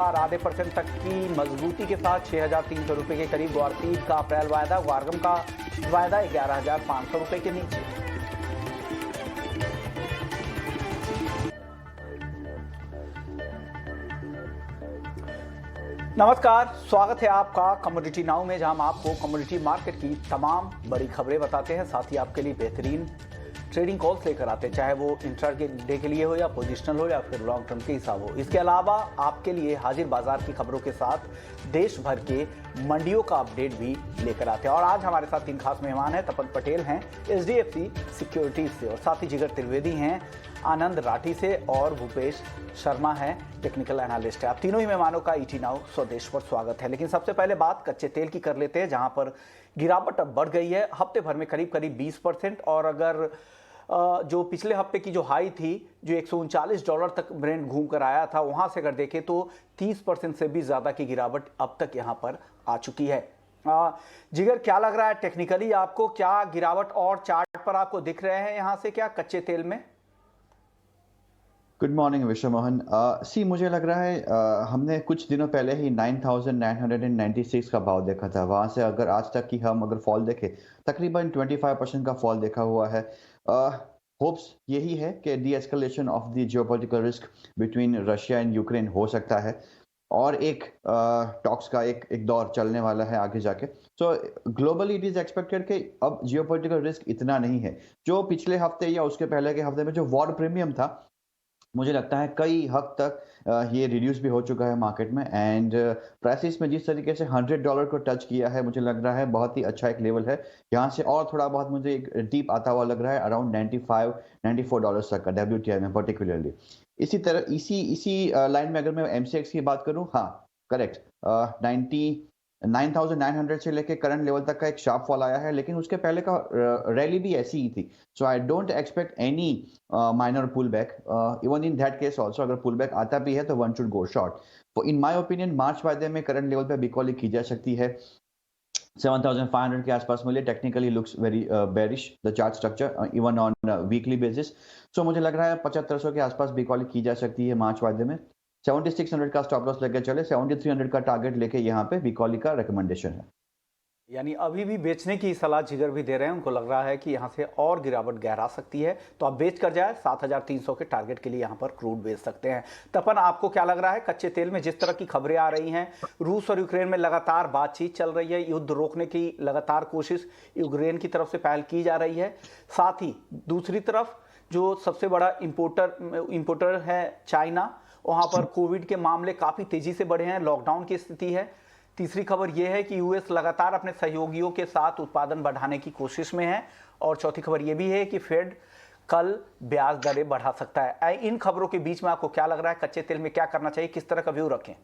0.5% तक की मजबूती के साथ 6,300 रुपए के करीब। गौरतीज का अप्रैल वायदा, वार्गम का वायदा 11,500 रुपए के नीचे। नमस्कार, स्वागत है आपका कमोडिटी नाउ में, जहां हम आपको कमोडिटी मार्केट की तमाम बड़ी खबरें बताते हैं, साथ ही आपके लिए बेहतरीन ट्रेडिंग कॉल्स लेकर आते हैं, चाहे वो इंट्राडे के लिए हो या पोजिशनल हो या फिर लॉन्ग टर्म के हिसाब हो। इसके अलावा आपके लिए हाजिर बाजार की खबरों के साथ देश भर के मंडियों का अपडेट भी लेकर आते हैं। और आज हमारे साथ तीन खास मेहमान हैं। तपन पटेल हैं HDFC सिक्योरिटीज से, और साथ ही जिगर त्रिवेदी हैं आनंद राठी से, और भूपेश शर्मा है टेक्निकल एनालिस्ट है। आप तीनों ही मेहमानों का ईटी नाउ स्वदेश पर स्वागत है। लेकिन सबसे पहले बात कच्चे तेल की कर लेते हैं, जहां पर गिरावट अब बढ़ गई है हफ्ते भर में करीब 20%। और अगर जो पिछले हफ्ते की जो हाई थी, जो $139 तक ब्रेंट घूम कर आया था, वहां से अगर देखें तो 30% से भी ज्यादा की गिरावट अब तक यहां पर आ चुकी है। जिगर, क्या लग रहा है टेक्निकली आपको, क्या गिरावट और चार्ट पर आपको दिख रहे हैं यहां से क्या कच्चे तेल में? गुड मॉर्निंग विश्व मोहन। मुझे लग रहा है हमने कुछ दिनों पहले ही 9,996 का भाव देखा था। वहां से अगर आज तक की हम अगर फॉल देखें, तकरीबन 25% का फॉल देखा हुआ है। होप्स यही है कि D escalation of the geopolitical risk between Russia and Ukraine हो सकता है, और एक टॉक्स का एक दौर चलने वाला है आगे जाके। सो ग्लोबली इट इज एक्सपेक्टेड कि अब जियोपॉलिटिकल रिस्क इतना नहीं है। जो पिछले हफ्ते या उसके पहले के हफ्ते में जो वॉर प्रीमियम था, मुझे लगता है कई हद तक ये रिड्यूस भी हो चुका है मार्केट में। एंड प्राइसेस में जिस तरीके से $100 को टच किया है, मुझे लग रहा है बहुत ही अच्छा एक लेवल है। यहाँ से और थोड़ा बहुत मुझे एक डीप आता हुआ लग रहा है, अराउंड $95-94 तक का WTI में पर्टिकुलरली। इसी तरह इसी लाइन में अगर मैं MCX की बात करूँ, हाँ करेक्ट, 9,900 से लेके करंट लेवल तक का एक शार्प फॉल आया है, लेकिन उसके पहले का रैली भी ऐसी ही थी। So I don't expect any minor pull back. Even in that case also अगर पुल बैक आता भी है तो one should go short. In my opinion March वायदे में करंट लेवल पे बिकॉली की जा सकती है। 7,500 के आसपास मिले। Technically looks very bearish the chart structure even on weekly basis. So मुझे लग रहा है 7,500 के आसपास बिकॉली की जा सकती है मार्च वायदे में। 7,600 का स्टॉप लॉस लेके चले, 7,300 का टारगेट लेके यहाँ पे बिकॉली का रिकमेंडेशन है। यानी अभी भी बेचने की सलाह जिगर भी दे रहे हैं, उनको लग रहा है कि यहाँ से और गिरावट गहरा सकती है, तो आप बेच कर जाए 7,300 के टारगेट के लिए यहाँ पर क्रूड बेच सकते हैं। तपन, आपको क्या लग रहा है कच्चे तेल में जिस तरह की खबरें आ रही हैं, रूस और यूक्रेन में लगातार बातचीत चल रही है, युद्ध रोकने की लगातार कोशिश यूक्रेन की तरफ से पहल की जा रही है, साथ ही दूसरी तरफ जो सबसे बड़ा इंपोर्टर है चाइना, वहाँ पर कोविड के मामले काफ़ी तेज़ी से बढ़े हैं, लॉकडाउन की स्थिति है। तीसरी खबर यह है कि यूएस लगातार अपने सहयोगियों के साथ उत्पादन बढ़ाने की कोशिश में है, और चौथी खबर यह भी है कि फेड कल ब्याज दरें बढ़ा सकता है। इन खबरों के बीच में आपको क्या लग रहा है, कच्चे तेल में क्या करना चाहिए, किस तरह का व्यू रखें?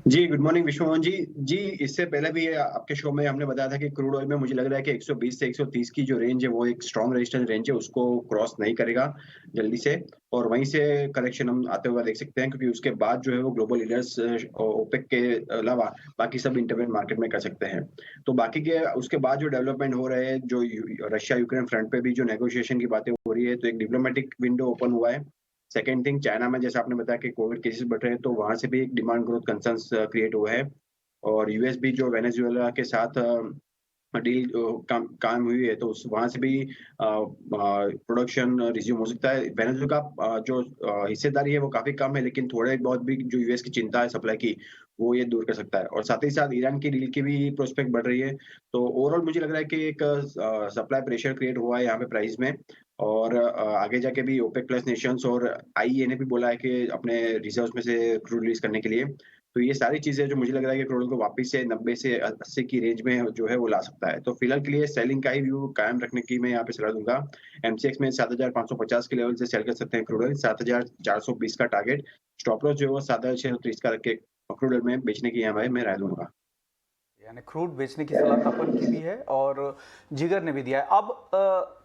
जी, गुड मॉर्निंग विश्वमोहन जी। जी, इससे पहले भी आपके शो में हमने बताया था कि क्रूड ऑयल में मुझे लग रहा है कि 120 से 130 की जो रेंज है, वो एक स्ट्रॉन्ग रेजिस्टेंस रेंज है, उसको क्रॉस नहीं करेगा जल्दी से, और वहीं से करेक्शन हम आते हुए देख सकते हैं, क्योंकि उसके बाद जो है वो ग्लोबल लीडर्स ओपेक के अलावा बाकी सब इंटरवेंट मार्केट में कर सकते हैं। तो बाकी के उसके बाद जो डेवलपमेंट हो रहे हैं, जो रशिया यूक्रेन फ्रंट पे भी जो नेगोशिएशन की बातें हो रही है, तो एक डिप्लोमेटिक विंडो ओपन हुआ है। सेकंड थिंग, चाइना में जैसा आपने बताया कि कोविड केसेस बढ़ रहे हैं, तो वहां से भी एक डिमांड ग्रोथ कंसर्न्स क्रिएट हुआ है। और यूएस भी जो वेनेजुएला के साथ डील काम हुई है, तो उस वहां से भी प्रोडक्शन रिज्यूम हो सकता है। वेनेजुएला का जो हिस्सेदारी है वो काफी कम है, लेकिन थोड़े बहुत भी जो यूएस की चिंता है सप्लाई की, वो ये दूर कर सकता है। और साथ ही साथ ईरान की डील की भी प्रोस्पेक्ट बढ़ रही है। तो ओवरऑल मुझे लग रहा है कि एक सप्लाई प्रेशर क्रिएट हुआ है यहाँ पे प्राइस में, और आगे जाके भी ओपेक प्लस नेशंस और आईईए ने भी बोला है कि अपने रिजर्व्स में से क्रूड रिलीज करने के लिए। तो ये सारी चीजें जो मुझे लग रहा है कि क्रूड को वापस से 90 से 80 की रेंज में जो है वो ला सकता है। तो फिलहाल के लिए सेलिंग का ही व्यू कायम रखने की मैं यहाँ पे सलाह दूंगा। एमसीएक्स में 7,550 के लेवल से सेल कर सकते हैं क्रूड ऑयल, 7,420 का टारगेट, स्टॉप लॉस जो है वो 7,630 का रख के क्रूड ऑयल में बेचने की यहाँ मैं राय दूंगा। यानी क्रूड बेचने की सलाह तपन की भी है और जिगर ने भी दिया है। अब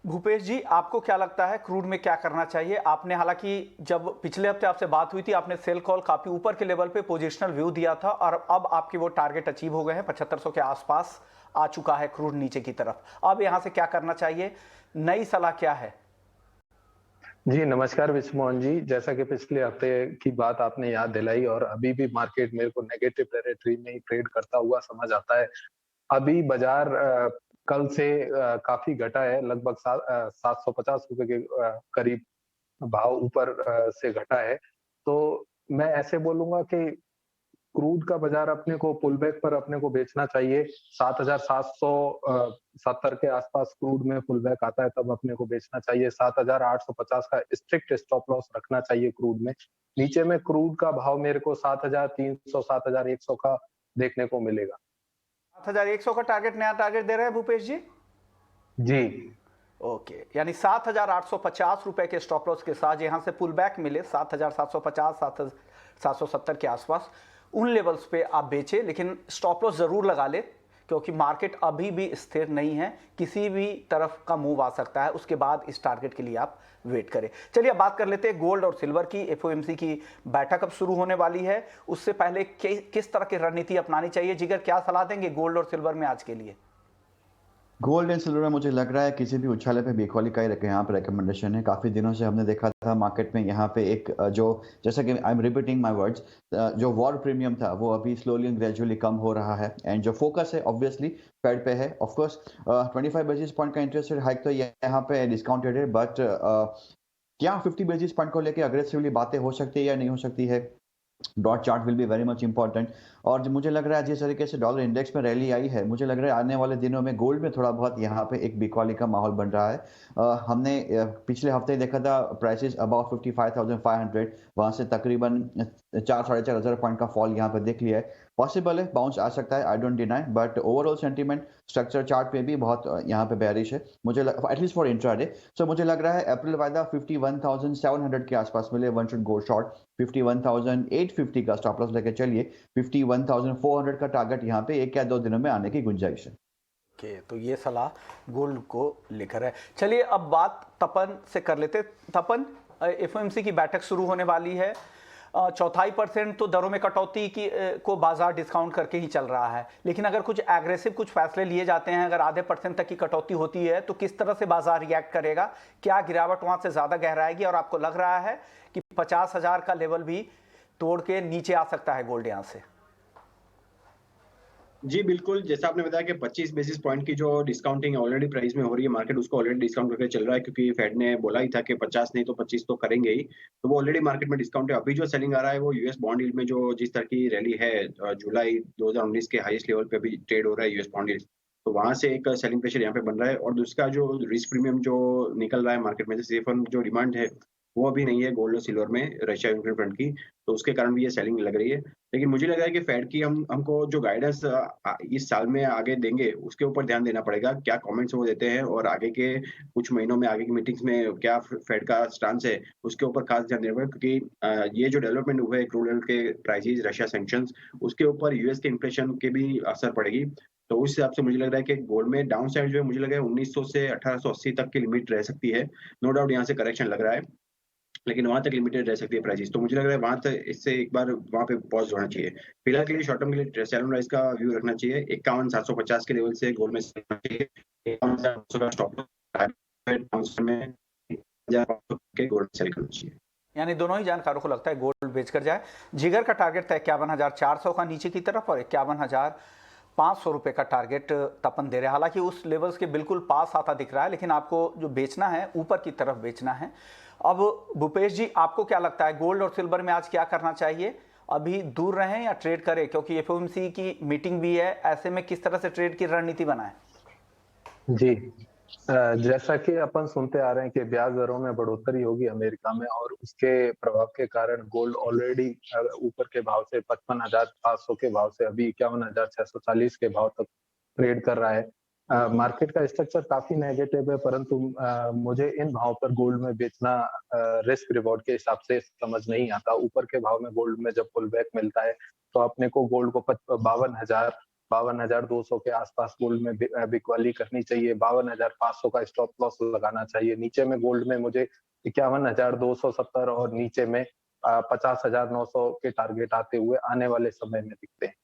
भूपेश जी, आपको क्या लगता है क्रूड में क्या करना चाहिए? आपने हालांकि जब पिछले हफ्ते आपसे बात हुई थी, आपने सेल कॉल काफी ऊपर के लेवल पे पोजिशनल व्यू दिया था, और अब आपके वो टारगेट अचीव हो गए हैं, 7500 के आसपास आ चुका है क्रूड नीचे की तरफ। अब यहां से क्या करना चाहिए, नई सलाह क्या है? जी, नमस्कार विश्व मोहन जी। जैसा कि पिछले हफ्ते की बात आपने याद दिलाई और अभी भी मार्केट मेरे को नेगेटिव टेरिटरी में ही ट्रेड करता हुआ समझ आता है। अभी बाजार कल से काफ़ी घटा है, लगभग 750 रुपए के करीब भाव ऊपर से घटा है। तो मैं ऐसे बोलूँगा कि क्रूड का बाजार अपने को पुल बैक पर अपने को बेचना चाहिए। 7,770 के आसपास क्रूड में पुल बैक आता है तब अपने को बेचना चाहिए। 7,850 का स्ट्रिक्ट स्टॉप लॉस रखना चाहिए क्रूड में। नीचे में क्रूड का भाव मेरे को 7,300 7,100 का देखने को मिलेगा। 7,100 का टारगेट, नया टारगेट दे रहे हैं भूपेश जी? जी। ओके, यानी 7,850 रुपए के स्टॉप लॉस के साथ यहां से पुल बैक मिले 7,750 7,770 के आसपास, उन लेवल्स पे आप बेचे, लेकिन स्टॉप लॉस जरूर लगा ले, क्योंकि मार्केट अभी भी स्थिर नहीं है, किसी भी तरफ का मूव आ सकता है। उसके बाद इस टारगेट के लिए आप वेट करें। चलिए अब बात कर लेते हैं गोल्ड और सिल्वर की। एफओएमसी की बैठक अब शुरू होने वाली है, उससे पहले किस तरह की रणनीति अपनानी चाहिए? जिगर, क्या सलाह देंगे गोल्ड और सिल्वर में आज के लिए? गोल्ड एंड सिल्वर में मुझे लग रहा है किसी भी उछाले पे बिकवाली का ही यहाँ पे रिकमेंडेशन है। काफ़ी दिनों से हमने देखा था मार्केट में यहाँ पे एक जो, जैसा कि I am repeating my words, जो वॉर प्रीमियम था वो अभी स्लोली एंड ग्रेजुअली कम हो रहा है। एंड जो फोकस है ऑब्वियसली फेड पे है। ऑफ कोर्स 25 बेसिस पॉइंट का इंटरेस्ट रेट हाइक तो यहाँ पे डिस्काउंटेड है, बट क्या 50 बेसिस पॉइंट को लेकर अग्रेसिवली बातें हो सकती है या नहीं हो सकती है? Dot chart will be very much important. और मुझे लग रहा है जिस तरीके से डॉलर इंडेक्स में रैली आई है, मुझे लग रहा है आने वाले दिनों में गोल्ड में थोड़ा बहुत यहाँ पे एक बिकवाली का माहौल बन रहा है। हमने पिछले हफ्ते देखा था प्राइसेस अबाउट 55,500, वहाँ से तकरीबन 4-4.5 हज़ार पॉइंट का फॉल यहाँ पे देख लिया है। पॉसिबल है बाउंस आ सकता है, I don't deny, but overall sentiment structure chart पे भी बहुत यहाँ पे बेरिश है, मुझे एटलीस्ट फॉर इंट्राडे। सो मुझे लग रहा है अप्रैल वायदा 51,700 के आसपास मिले, वन शुड गो शॉर्ट। 51,850 का स्टॉप लॉस लेके चलिए। 51,400 का टारगेट यहाँ पे 1 या 2 दिनों में आने की गुंजाइश है। ओके, तो ये सलाह गोल्ड को लेकर है। चलिए अब बात तपन से कर लेते। तपन, एफओएमसी की बैठक शुरू होने वाली है। 4.25% तो दरों में कटौती की को बाजार डिस्काउंट करके ही चल रहा है, लेकिन अगर कुछ एग्रेसिव कुछ फैसले लिए जाते हैं, अगर आधे % तक की कटौती होती है, तो किस तरह से बाजार रिएक्ट करेगा? क्या गिरावट वहां से ज्यादा गहराएगी और आपको लग रहा है कि 50,000 का लेवल भी तोड़ के नीचे आ सकता है गोल्ड यहां से? जी, बिल्कुल, जैसा आपने बताया कि 25 बेसिस पॉइंट की जो डिस्काउंटिंग ऑलरेडी प्राइस में हो रही है, मार्केट उसको ऑलरेडी डिस्काउंट करके चल रहा है, क्योंकि फेड ने बोला ही था कि 50 नहीं तो 25 तो करेंगे ही। तो वो ऑलरेडी मार्केट में डिस्काउंट है। अभी जो सेलिंग आ रहा है वो यूएस बॉन्ड यील्ड में जो जिस तरह की रैली है, जुलाई 2019 के हाईएस्ट लेवल पे अभी ट्रेड हो रहा है यूएस बॉन्ड यील्ड। तो वहाँ से एक सेलिंग प्रेशर यहाँ पे बन रहा है, और दूसरा जो रिस्क प्रीमियम जो निकल रहा है मार्केट में, जैसे सेफ हार्बन जो डिमांड है, वो अभी नहीं है गोल्ड और सिल्वर में रशिया यूक्रेन फ्रंट की, तो उसके कारण भी ये सेलिंग लग रही है। लेकिन मुझे लग रहा है कि फेड की हमको जो गाइडेंस इस साल में आगे देंगे, उसके ऊपर ध्यान देना पड़ेगा। क्या कमेंट्स वो देते हैं और आगे के कुछ महीनों में, आगे की मीटिंग्स में क्या फेड का स्टांस है, उसके ऊपर खास ध्यान देना पड़ेगा, क्योंकि ये जो डेवलपमेंट हुए क्रूड ऑयल के प्राइसेस, रशिया सैंक्शंस, उसके ऊपर यूएस के इन्फ्लेशन के भी असर पड़ेगी। तो उस हिसाब से मुझे लग रहा है कि गोल्ड में डाउन साइड जो है, मुझे लग रहा है 1900 से 1880 तक की लिमिट रह सकती है। नो डाउट यहाँ से करेक्शन लग रहा है, लेकिन वहाँ तक लिमिटेड रह सकती है प्राइसेस। तो मुझे लग रहा है वहाँ तक, इससे एक बार वहाँ पे पॉज़ होना चाहिए। फिलहाल के लिए शॉर्ट टर्म के लिए सैलून राइज का व्यू रखना चाहिए। 51,750 के लेवल से गोल्ड में सेल करना चाहिए। 51,700 का स्टॉप लॉस में 1,500 के गोल्ड सेल करना चाहिए। यानी दोनों ही जानकारों को लगता है गोल्ड बेचकर जाए। जिगर का टारगेट था 51,400 का नीचे की तरफ, और 51,500 रुपए का टारगेट तपन दे रहे हैं। हालांकि उस लेवल्स के बिल्कुल पास आता दिख रहा है, लेकिन आपको जो बेचना है ऊपर की तरफ बेचना है। अब भूपेश जी, आपको क्या लगता है गोल्ड और सिल्वर में आज क्या करना चाहिए? अभी दूर रहें या ट्रेड करें? क्योंकि एफओएमसी की मीटिंग भी है, ऐसे में किस तरह से ट्रेड की रणनीति बनाएं? जी, जैसा कि अपन सुनते आ रहे हैं कि ब्याज दरों में बढ़ोतरी होगी अमेरिका में, और उसके प्रभाव के कारण गोल्ड ऑलरेडी ऊपर के भाव से 55,500 के भाव से अभी 51,640 के भाव तक ट्रेड कर रहा है। मार्केट का स्ट्रक्चर काफी नेगेटिव है, परंतु मुझे इन भाव पर गोल्ड में बेचना रिस्क रिवॉर्ड के हिसाब से समझ नहीं आता। ऊपर के भाव में गोल्ड में जब पुल बैक मिलता है तो अपने को गोल्ड को 52,200 के आसपास गोल्ड में बिकवाली करनी चाहिए। 52,500 का स्टॉप लॉस लगाना चाहिए। नीचे में गोल्ड में मुझे 51,270 और नीचे में 50,900 के टारगेट आते हुए आने वाले समय में दिखते हैं।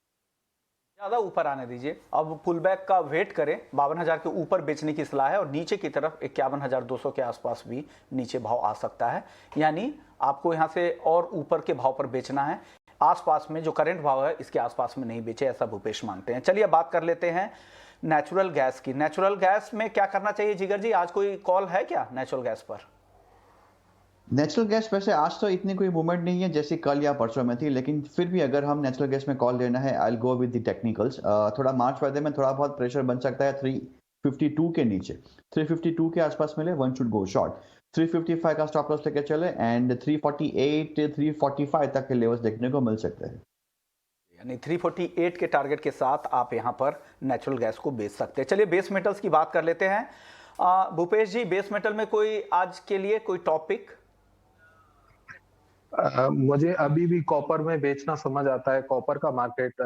ज़्यादा ऊपर आने दीजिए। अब पुल बैक का वेट करें, 52,000 के ऊपर बेचने की सलाह है और नीचे की तरफ 51,200 के आसपास भी नीचे भाव आ सकता है, यानी आपको यहाँ से और ऊपर के भाव पर बेचना है। आसपास में जो करंट भाव है इसके आसपास में नहीं बेचे, ऐसा भूपेश मानते हैं। चलिए बात कर लेते हैं नेचुरल गैस की। नेचुरल गैस में क्या करना चाहिए जिगर जी? आज कोई कॉल है क्या नेचुरल गैस पर? नेचुरल गैस वैसे आज तो इतनी कोई मूवमेंट नहीं है जैसे कल या परसों में थी, लेकिन फिर भी अगर हम नेचुरल गैस में कॉल लेना है, आई गो विद द टेक्निकल्स। थोड़ा मार्च वादे में थोड़ा बहुत प्रेशर बन सकता है 352 के नीचे। 352 के आसपास मिले, वन शुड गो शॉर्ट। 355 का स्टॉप लॉस लेके चले एंड 348 345 तक के लेवल्स देखने को मिल सकते हैं। यानी 348 के टारगेट के साथ आप यहां पर नेचुरल गैस को बेच सकते हैं। चलिए बेस मेटल्स की बात कर लेते हैं। भूपेश जी, बेस मेटल में कोई आज के लिए कोई टॉपिक? मुझे अभी भी कॉपर में बेचना समझ आता है। कॉपर का मार्केट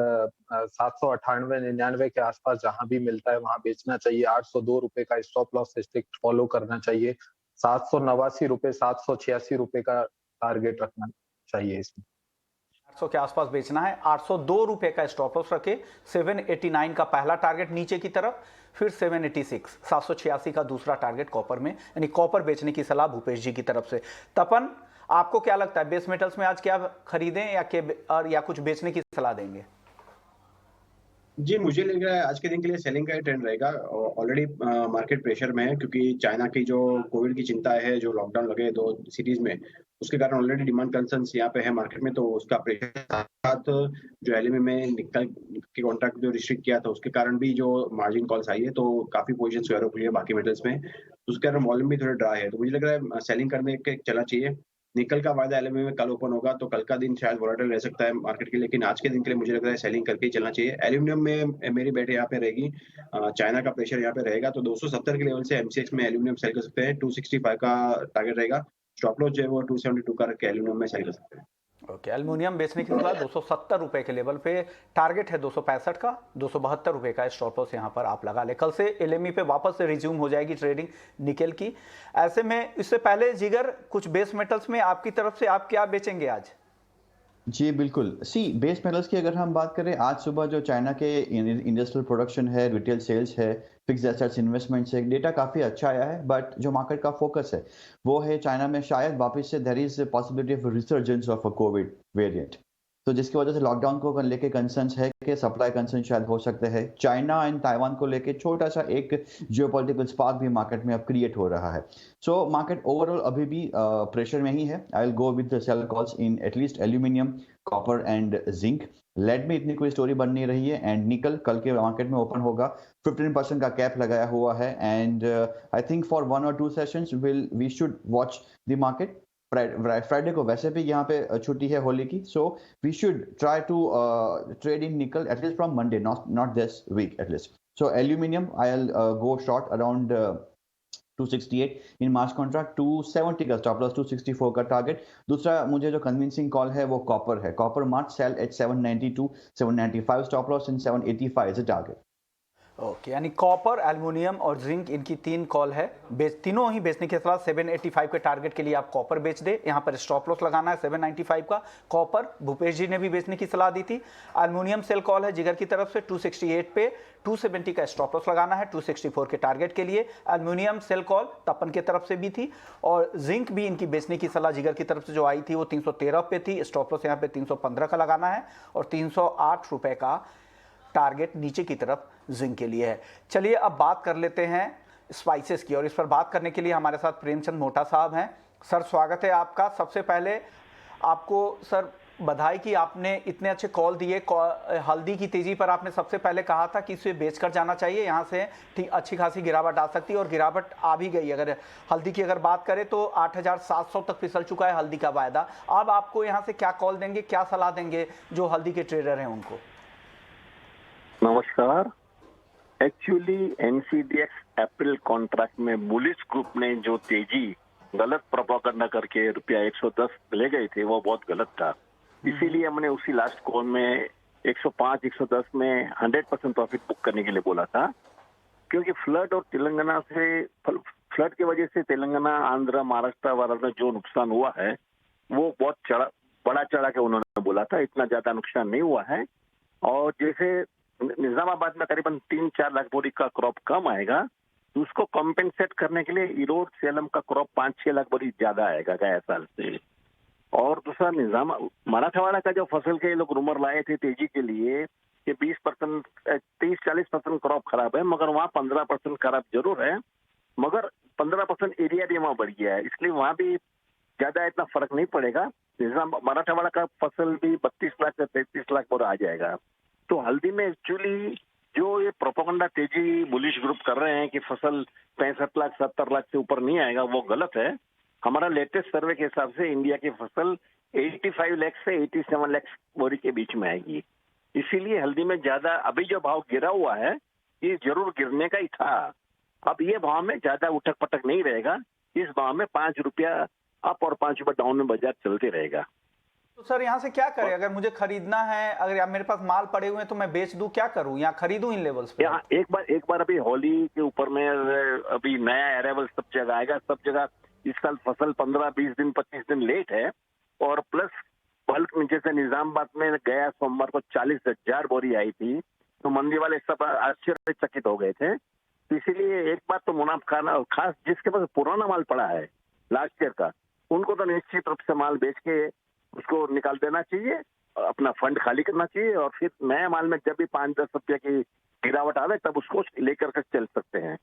798-99 के आसपास जहां भी मिलता है वहां बेचना चाहिए। 802 रुपए का स्टॉप लॉस स्ट्रिक्ट फॉलो करना चाहिए। 789 रुपए, 786 रुपए का टारगेट रखना चाहिए इसमें। 800 के आसपास बेचना है। 802 रुपए का स्टॉप लॉस रखे। 789 का पहला टारगेट नीचे की तरफ, फिर 786, 786 का दूसरा टारगेट कॉपर में, यानी कॉपर बेचने की सलाह भूपेश जी की तरफ से। तपन, आपको क्या लगता है बेस मेटल्स में आज क्या खरीदें या कुछ बेचने की सलाह देंगे? जी, मुझे लग रहा है आज के दिन के लिए सेलिंग का ही ट्रेंड रहेगा। ऑलरेडी मार्केट प्रेशर में है क्योंकि चाइना की जो कोविड की चिंता है, जो लॉकडाउन लगे 2 सिटीज़ में, उसके कारण ऑलरेडी डिमांड कंसर्न्स यहाँ पे है मार्केट में, तो उसका प्रेशर साथ जो एलएमई में निकल के कॉन्ट्रैक्ट जो रिस्ट्रिक्ट किया था, उसके कारण भी जो मार्जिन कॉल्स आई है, तो काफ़ी पोजीशन स्क्वायर हो गई है बाकी मेटल्स में। उसके कारण वॉल्यूम भी थोड़ा ड्राई है, तो मुझे लग रहा है सेलिंग करने के चलना चाहिए। निकल का वायदा एलएमई में कल ओपन होगा, तो कल का दिन शायद वोलेटाइल रह सकता है मार्केट के लिए, लेकिन आज के दिन के लिए मुझे लग रहा है सेलिंग करके ही चलना चाहिए। एल्यूमीनियम में मेरी बेट यहाँ पे रहेगी, चाइना का प्रेशर यहाँ पे रहेगा, तो 270 के लेवल से एमसीएक्स में एल्यूमीनियम सेल कर सकते हैं। 265 का टारगेट रहेगा। स्टॉप लॉस जो है वो 272 का रख के एल्यूमीनियम में सेल कर सकते हैं। ओके, एल्युमिनियम बेचने की सलाह 270 रुपए के लेवल पे, टारगेट है 265 का, 272 रुपए का स्टॉप लॉस यहां पर आप लगा ले। कल से एलएमई पे वापस से रिज्यूम हो जाएगी ट्रेडिंग निकेल की। ऐसे में इससे पहले जिगर, कुछ बेस मेटल्स में आपकी तरफ से आप क्या बेचेंगे आज? जी बिल्कुल। बेस मेटल्स की अगर हम बात करें, आज सुबह जो चाइना के इंडस्ट्रियल प्रोडक्शन है, रिटेल सेल्स है, फिक्स एसेट्स इन्वेस्टमेंट्स है, डेटा काफ़ी अच्छा आया है। बट जो मार्केट का फोकस है वो है चाइना में शायद वापस से there is possibility of resurgence of a COVID variant, तो जिसकी वजह से लॉकडाउन को लेके कंसर्न्स है कि सप्लाई कंसर्न शायद हो सकते हैं। चाइना एंड ताइवान को लेके छोटा सा एक जियोपॉलिटिकल स्पार्क भी मार्केट में अब क्रिएट हो रहा है। सो मार्केट ओवरऑल अभी भी प्रेशर में ही है। I will go with the sell calls in at least aluminium, copper and zinc. Lead में इतनी कोई स्टोरी बन नहीं रही है एंड निकल कल के मार्केट में ओपन होगा, 15% का कैप लगाया हुआ है and I think for 1 or 2 sessions we should watch the market. Friday को वैसे भी यहाँ पे छुट्टी है होली की, so we should try to trade in nickel at least from Monday, not this week at least. So aluminium I will go short around 268 in March contract, 270 का stop loss, 264 का टारगेट। दूसरा मुझे जो कन्विंसिंग कॉल है वो कॉपर है। Copper March sell at 792, 795 stop loss and 785 is a target. Okay, यानी copper, aluminium और जिंक, इनकी 3 कॉल है। तीनों ही बेचने के सलाह। 785 के टारगेट के लिए आप कॉपर बेच दे। यहाँ पर स्टॉप लॉस लगाना है 795 का। कॉपर भूपेश जी ने भी बेचने की सलाह दी थी। एल्युमिनियम सेल कॉल है जिगर की तरफ से 268 पे, 270 का स्टॉप लॉस लगाना है 264 के टारगेट के लिए। एल्युमिनियम सेल कॉल तपन की तरफ से भी थी और जिंक भी इनकी बेचने की सलाह जिगर की तरफ से जो आई थी वो 313 पे थी। स्टॉप लॉस यहाँ पे 315 का लगाना है और 308 रुपए का टारगेट नीचे की तरफ जिंक के लिए है। चलिए अब बात कर लेते हैं स्पाइसेस की, और इस पर बात करने के लिए हमारे साथ प्रेमचंद मोटा साहब हैं। सर स्वागत है आपका। सबसे पहले आपको सर बधाई कि आपने इतने अच्छे कॉल दिए। हल्दी की तेजी पर आपने सबसे पहले कहा था कि इसे बेचकर जाना चाहिए, यहाँ से ठीक अच्छी खासी गिरावट आ सकती है और गिरावट आ भी गई। अगर हल्दी की अगर बात करें तो 8,700 तक फिसल चुका है हल्दी का वायदा। अब आपको यहाँ से क्या कॉल देंगे, क्या सलाह देंगे जो हल्दी के ट्रेडर हैं उनको? नमस्कार। एक्चुअली एनसीडीएक्स अप्रैल कॉन्ट्रैक्ट में बुलिश ग्रुप ने जो तेजी गलत प्रोपागेंडा करके रुपया 110 ले गए थे वो बहुत गलत था। इसीलिए हमने उसी लास्ट कॉल में 105 110 में 100% प्रॉफिट बुक करने के लिए बोला था, क्योंकि फ्लड और तेलंगाना से फ्लड की वजह से तेलंगाना, आंध्र, महाराष्ट्र वगैरह में जो नुकसान हुआ है वो बहुत बड़ा चढ़ा के उन्होंने बोला था। इतना ज्यादा नुकसान नहीं हुआ है। और जैसे निजामाबाद में करीबन 3-4 लाख बोरी का क्रॉप कम आएगा, तो उसको कॉम्पेंसेट करने के लिए ईरोड सेलम का क्रॉप 5-6 लाख बोरी ज्यादा आएगा गया साल से। और दूसरा मराठवाड़ा का जो फसल के लोग रूमर लाए थे तेजी के लिए कि 20%, 30-40% क्रॉप खराब है, मगर वहाँ 15% खराब जरूर है, मगर 15% एरिया भी वहाँ बढ़ गया है, इसलिए वहाँ भी ज्यादा इतना फर्क नहीं पड़ेगा। मराठवाड़ा का फसल भी 32 लाख से 33 लाख बोरा आ जाएगा। तो हल्दी में एक्चुअली जो ये प्रोपेगेंडा तेजी बुलिश ग्रुप कर रहे हैं कि फसल 65 लाख 70 लाख से ऊपर नहीं आएगा, वो गलत है। हमारा लेटेस्ट सर्वे के हिसाब से इंडिया की फसल 85 लाख से 87 लाख बोरी के बीच में आएगी। इसीलिए हल्दी में ज्यादा अभी जो भाव गिरा हुआ है ये जरूर गिरने का ही था। अब ये भाव में ज्यादा उठक पटक नहीं रहेगा, इस भाव में 5 रुपया अप और 5 रुपया डाउन में बाजार चलते रहेगा। तो सर यहाँ से क्या करें, अगर मुझे खरीदना है, अगर मेरे पास माल पड़े हुए हैं तो मैं बेच दूं, क्या करूं, या खरीदूं इन लेवल्स पे? यहाँ एक बार अभी होली के ऊपर में अभी नया अराइवल सब जगह आएगा, सब जगह इस साल फसल 15-20 दिन 25 दिन लेट है, और प्लस बल्क नीचे से निजामाबाद में गया सोमवार को 40,000 बोरी आई थी, तो मंडी वाले सब आश्चर्यचकित हो गए थे। तो इसीलिए एक बात तो मुनाफा खाना, खास जिसके पास पुराना माल पड़ा है लास्ट ईयर का, उनको तो निश्चित रूप से माल बेच के उसको निकाल देना चाहिए, अपना फंड खाली करना चाहिए, और फिर नए माल में जब भी 5-10 रुपये की गिरावट आवे तब उसको लेकर के चल सकते हैं।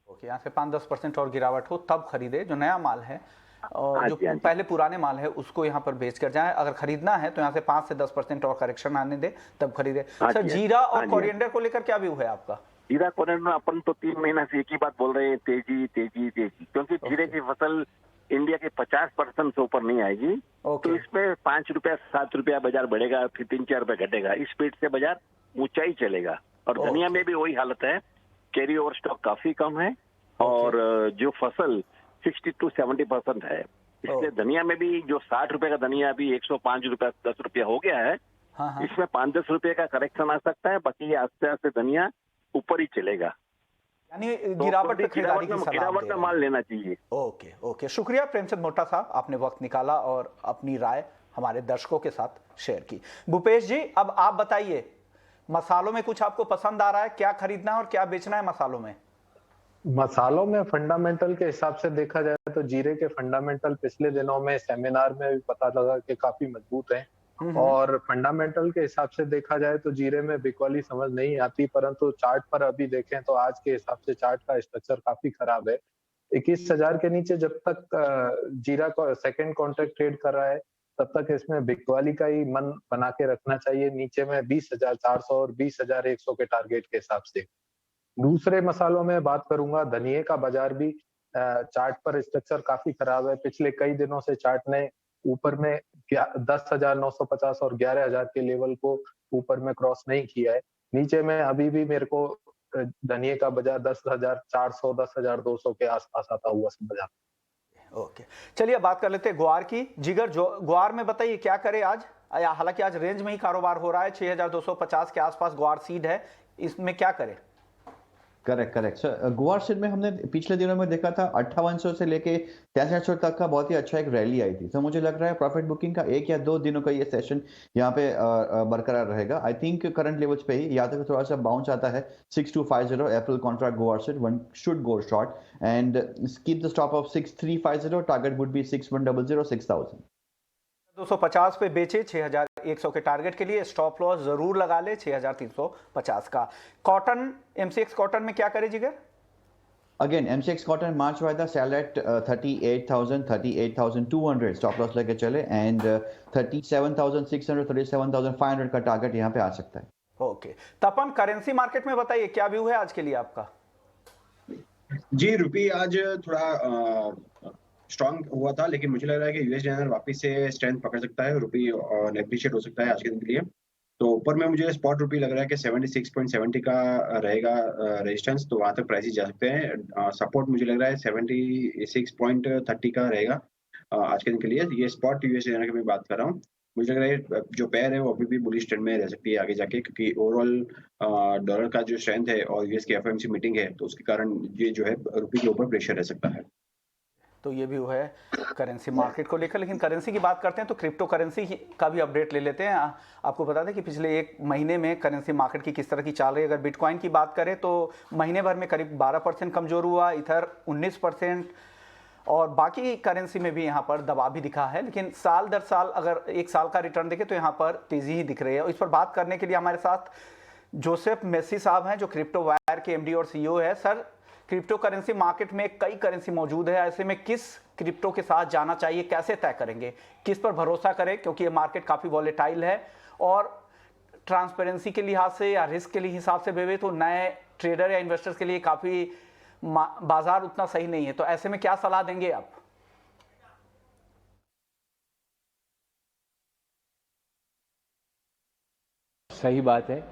ओके, यहाँ से 5-10% और गिरावट हो तब खरीदे जो नया माल है, और जो पहले पुराने माल है उसको यहाँ पर बेच कर जाए। अगर खरीदना है तो यहाँ से 5 से 10% और करेक्शन आने दे तब खरीदे। सर जीरा और कोरिएंडर को लेकर क्या व्यू है आपका? जीरा कोरिएंडर अपन तो 3 महीना से एक ही बात बोल रहे हैं, तेजी तेजी तेजी, क्योंकि जीरे की फसल इंडिया के 50% से ऊपर नहीं आएगी। तो इसमें 5 रुपया 7 रुपया बाजार बढ़ेगा, फिर 3-4 रुपया घटेगा, इस स्पीड से बाजार ऊंचाई चलेगा। और धनिया में भी वही हालत है, कैरी ओवर स्टॉक काफी कम है, और जो फसल 60 to 70% है, इसलिए धनिया में भी जो 60 रुपए का धनिया अभी 105 रुपया 10 रुपया हो गया है, इसमें 5-10 रुपये का करेक्शन आ सकता है, बाकी आस्ते आस्ते धनिया ऊपर ही चलेगा। यानी गिरावट में खरीदारी की सलाह में माल लेना चाहिए। ओके, शुक्रिया प्रेमचंद मोटा साहब, आपने वक्त निकाला और अपनी राय हमारे दर्शकों के साथ शेयर की। भूपेश जी, अब आप बताइए, मसालों में कुछ आपको पसंद आ रहा है? क्या खरीदना है और क्या बेचना है मसालों में? मसालों में फंडामेंटल के हिसाब से देखा जाए तो जीरे के फंडामेंटल पिछले दिनों में सेमिनार में भी पता लगा कि काफी मजबूत हैं, और फंडामेंटल के हिसाब से देखा जाए तो जीरे में बिकवाली समझ नहीं आती, परंतु चार्ट पर अभी देखें तो आज के हिसाब से चार्ट का स्ट्रक्चर काफी खराब है। 21,000 के नीचे जब तक जीरा को सेकंड कॉन्ट्रैक्ट ट्रेड कर रहा है तब तक इसमें बिकवाली का ही मन बना के रखना चाहिए। नीचे में 20,400 और 20,100 के टारगेट के हिसाब से। दूसरे मसालों में बात करूंगा, धनिये का बाजार भी चार्ट पर स्ट्रक्चर काफी खराब है। पिछले कई दिनों से चार्ट ने ऊपर में 10,950 और 11,000 के लेवल को ऊपर में क्रॉस नहीं किया है। नीचे में अभी भी मेरे को धनिये का बाजार 10,400 10,200 के आसपास आता हुआ बाजार। ओके, चलिए बात कर लेते हैं ग्वार की। जिगर, जो ग्वार में बताइए क्या करे आज? हालांकि आज रेंज में ही कारोबार हो रहा है, 6,250 के आसपास ग्वार सीड है, इसमें क्या करे? करेक्ट सर, गुआर सीड में हमने पिछले दिनों में देखा था 5800 से लेके 6300 तक का बहुत ही अच्छा एक रैली आई थी। तो मुझे लग रहा है प्रॉफिट बुकिंग का 1 या 2 दिनों का ये सेशन यहाँ पे बरकरार रहेगा। आई थिंक करंट लेवल्स पे ही, या तो थोड़ा सा बाउंस आता है 6250 अप्रैल कॉन्ट्रैक्ट गुआर seed, one should go short and keep the stop of 6350, target would be 6100 6000। 250 पे बेचे 6,100 के टारगेट के लिए, स्टॉप लॉस जरूर लगा ले 6,350 का। कॉटन, MCX कॉटन में क्या करे जिगर? अगेन MCX कॉटन मार्च हुआ था, सेल एट 38,000 38,200 स्टॉप लॉस लेके चले, एंड 37,600 37,500 का टारगेट यहाँ पे आ सकता है। ओके, तपन करेंसी मार्केट में बताइए क्या व्यू है आज के लिए आपका? जी, रुपी आज थोड़ा स्ट्रॉन्ग हुआ था, लेकिन मुझे लग रहा है कि यूएस डॉलर वापस से स्ट्रेंथ पकड़ सकता है, रुपी एप्रिशिएट हो सकता है आज के दिन के लिए। तो ऊपर में मुझे स्पॉट रुपी लग रहा है कि 76.70 का रहेगा रेजिस्टेंस, तो वहां तक प्राइसेस जा सकते हैं। सपोर्ट मुझे लग रहा है 76.30 का रहेगा आज के दिन के लिए। ये स्पॉट यूएस डॉलर की मैं बात कर रहा हूँ। मुझे लग रहा है जो पेयर है वो अभी भी बुलिश ट्रेंड में रह सकती है आगे जाके, क्योंकि ओवरऑल डॉलर का जो स्ट्रेंथ है और यूएस की FOMC मीटिंग है, तो उसके कारण ये जो है रुपी के ऊपर प्रेशर रह सकता है। तो ये भी वो है करेंसी मार्केट को लेकर। लेकिन करेंसी की बात करते हैं तो क्रिप्टो करेंसी का भी अपडेट ले लेते हैं। आपको बता दें कि पिछले एक महीने में करेंसी मार्केट की किस तरह की चाल रही है। अगर बिटकॉइन की बात करें तो महीने भर में करीब 12% कमजोर हुआ, इथर 19%, और बाकी करेंसी में भी यहाँ पर दबाव भी दिखा है। लेकिन साल दर साल अगर एक साल का रिटर्न देखें तो यहाँ पर तेजी ही दिख रही है। और इस पर बात करने के लिए हमारे साथ जोसेफ मेसी साहब हैं, जो क्रिप्टो वायर के एमडी और सीईओ है। सर, क्रिप्टो करेंसी मार्केट में कई करेंसी मौजूद है, ऐसे में किस क्रिप्टो के साथ जाना चाहिए, कैसे तय करेंगे, किस पर भरोसा करें, क्योंकि ये मार्केट काफ़ी वॉलेटाइल है और ट्रांसपेरेंसी के लिहाज से या रिस्क के हिसाब से देवे तो नए ट्रेडर या इन्वेस्टर्स के लिए काफ़ी बाजार उतना सही नहीं है। तो ऐसे में क्या सलाह देंगे आप? सही बात है।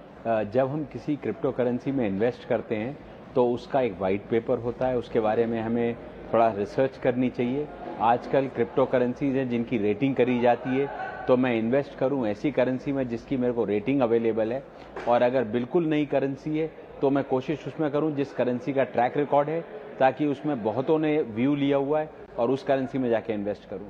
जब हम किसी क्रिप्टो करेंसी में इन्वेस्ट करते हैं तो उसका एक वाइट पेपर होता है, उसके बारे में हमें थोड़ा रिसर्च करनी चाहिए। आजकल क्रिप्टो करेंसीज हैं जिनकी रेटिंग करी जाती है, तो मैं इन्वेस्ट करूं ऐसी करेंसी में जिसकी मेरे को रेटिंग अवेलेबल है। और अगर बिल्कुल नई करेंसी है तो मैं कोशिश उसमें करूं जिस करेंसी का ट्रैक रिकॉर्ड है, ताकि उसमें बहुतों ने व्यू लिया हुआ है और उस करेंसी में जाके इन्वेस्ट करूं।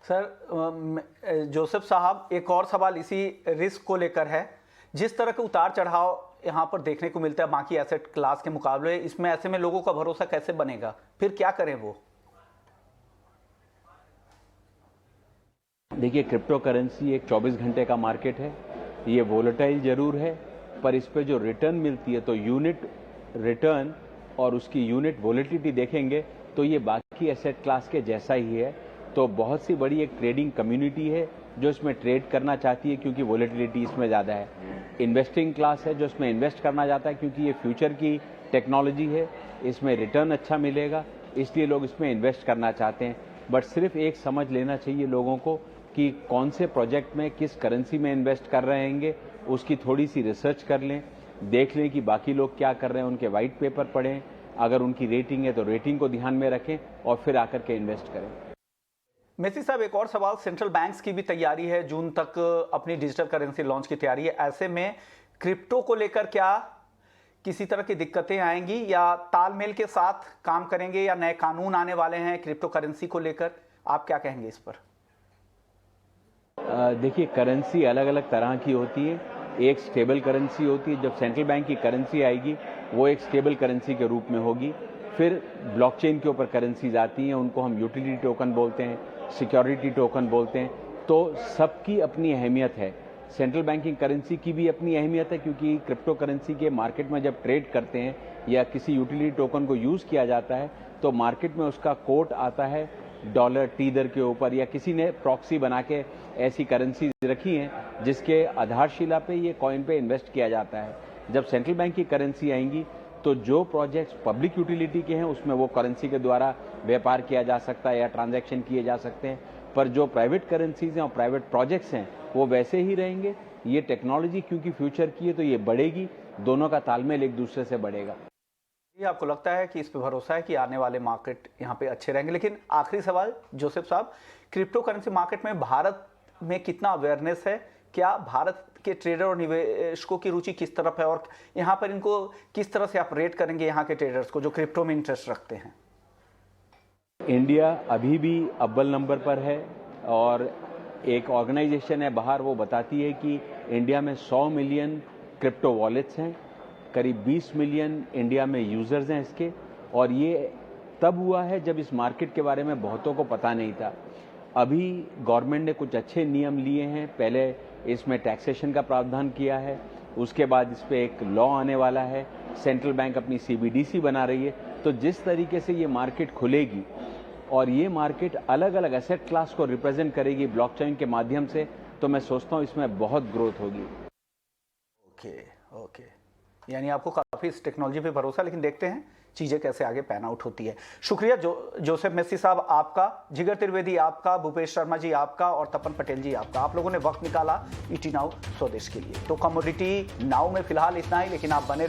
सर जोसेफ साहब, एक और सवाल इसी रिस्क को लेकर है। जिस तरह के उतार चढ़ाव यहाँ पर देखने को मिलता है बाकी एसेट क्लास के मुकाबले, इसमें ऐसे में लोगों का भरोसा कैसे बनेगा, फिर क्या करें वो? देखिए, क्रिप्टो करेंसी एक 24 घंटे का मार्केट है। ये वोलेटाइल जरूर है, पर इस पे जो रिटर्न मिलती है तो यूनिट रिटर्न और उसकी यूनिट वोलेटिलिटी देखेंगे तो ये बाकी एसेट क्लास के जैसा ही है। तो बहुत सी बड़ी एक ट्रेडिंग कम्युनिटी है जो इसमें ट्रेड करना चाहती है, क्योंकि वोलेटिलिटी इसमें ज़्यादा है। इन्वेस्टिंग क्लास है जो इसमें इन्वेस्ट करना चाहता है, क्योंकि ये फ्यूचर की टेक्नोलॉजी है, इसमें रिटर्न अच्छा मिलेगा, इसलिए लोग इसमें इन्वेस्ट करना चाहते हैं। बट सिर्फ एक समझ लेना चाहिए लोगों को कि कौन से प्रोजेक्ट में किस करेंसी में इन्वेस्ट कर रहे हैं, उसकी थोड़ी सी रिसर्च कर लें, देख लें कि बाकी लोग क्या कर रहे हैं, उनके वाइट पेपर पढ़ें, अगर उनकी रेटिंग है तो रेटिंग को ध्यान में रखें और फिर आकर के इन्वेस्ट करें। मेसी साहब, एक और सवाल, सेंट्रल बैंक्स की भी तैयारी है, जून तक अपनी डिजिटल करेंसी लॉन्च की तैयारी है। ऐसे में क्रिप्टो को लेकर क्या किसी तरह की दिक्कतें आएंगी या तालमेल के साथ काम करेंगे, या नए कानून आने वाले हैं क्रिप्टो करेंसी को लेकर, आप क्या कहेंगे इस पर? देखिए, करेंसी अलग अलग तरह की होती है। एक स्टेबल करेंसी होती है, जब सेंट्रल बैंक की करेंसी आएगी वो एक स्टेबल करेंसी के रूप में होगी। फिर ब्लॉकचेन के ऊपर करेंसीज आती हैं, उनको हम यूटिलिटी टोकन बोलते हैं, सिक्योरिटी टोकन बोलते हैं। तो सबकी अपनी अहमियत है। सेंट्रल बैंकिंग करेंसी की भी अपनी अहमियत है, क्योंकि क्रिप्टो करेंसी के मार्केट में जब ट्रेड करते हैं या किसी यूटिलिटी टोकन को यूज़ किया जाता है तो मार्केट में उसका कोट आता है डॉलर टीदर के ऊपर, या किसी ने प्रॉक्सी बना के ऐसी करेंसी रखी हैं जिसके आधारशिला पे ये कॉइन पे इन्वेस्ट किया जाता है। जब सेंट्रल बैंक की करेंसी आएंगी तो जो प्रोजेक्ट्स पब्लिक यूटिलिटी के हैं उसमें वो करेंसी के द्वारा व्यापार किया जा सकता है या ट्रांजैक्शन किए जा सकते हैं, पर जो प्राइवेट करेंसीज हैं और प्राइवेट प्रोजेक्ट्स हैं वो वैसे ही रहेंगे। ये टेक्नोलॉजी क्योंकि फ्यूचर की है तो ये बढ़ेगी, दोनों का तालमेल एक दूसरे से बढ़ेगा। ये आपको लगता है कि इस पे भरोसा है कि आने वाले मार्केट यहाँ पे अच्छे रहेंगे? लेकिन आखिरी सवाल जोसेफ साहब, क्रिप्टो करेंसी मार्केट में भारत में कितना अवेयरनेस है? क्या भारत के ट्रेडर और निवेशकों की रुचि किस तरफ है, और यहाँ पर इनको किस तरह से आप रेट करेंगे यहाँ के ट्रेडर्स को जो क्रिप्टो में इंटरेस्ट रखते हैं? इंडिया अभी भी अव्वल नंबर पर है, और एक ऑर्गेनाइजेशन है बाहर, वो बताती है कि इंडिया में 100 मिलियन क्रिप्टो वॉलेट्स हैं, करीब 20 मिलियन इंडिया में यूजर्स हैं इसके। और ये तब हुआ है जब इस मार्केट के बारे में बहुतों को पता नहीं था। अभी गवर्नमेंट ने कुछ अच्छे नियम लिए हैं। पहले इसमें टैक्सेशन का प्रावधान किया है, उसके बाद इस पे एक लॉ आने वाला है, सेंट्रल बैंक अपनी CBDC बना रही है। तो जिस तरीके से ये मार्केट खुलेगी और ये मार्केट अलग अलग एसेट क्लास को रिप्रेजेंट करेगी ब्लॉकचेन के माध्यम से, तो मैं सोचता हूँ इसमें बहुत ग्रोथ होगी। ओके, यानी आपको काफ़ी इस टेक्नोलॉजी पे भरोसा, लेकिन देखते हैं चीज़ें कैसे आगे पैन आउट होती है। शुक्रिया जोसेफ मेसी साहब आपका, जिगर त्रिवेदी आपका, भूपेश शर्मा जी आपका और तपन पटेल जी आपका। आप लोगों ने वक्त निकाला ET नाउ स्वदेश के लिए। तो कमोडिटी नाउ में फिलहाल इतना ही, लेकिन आप बने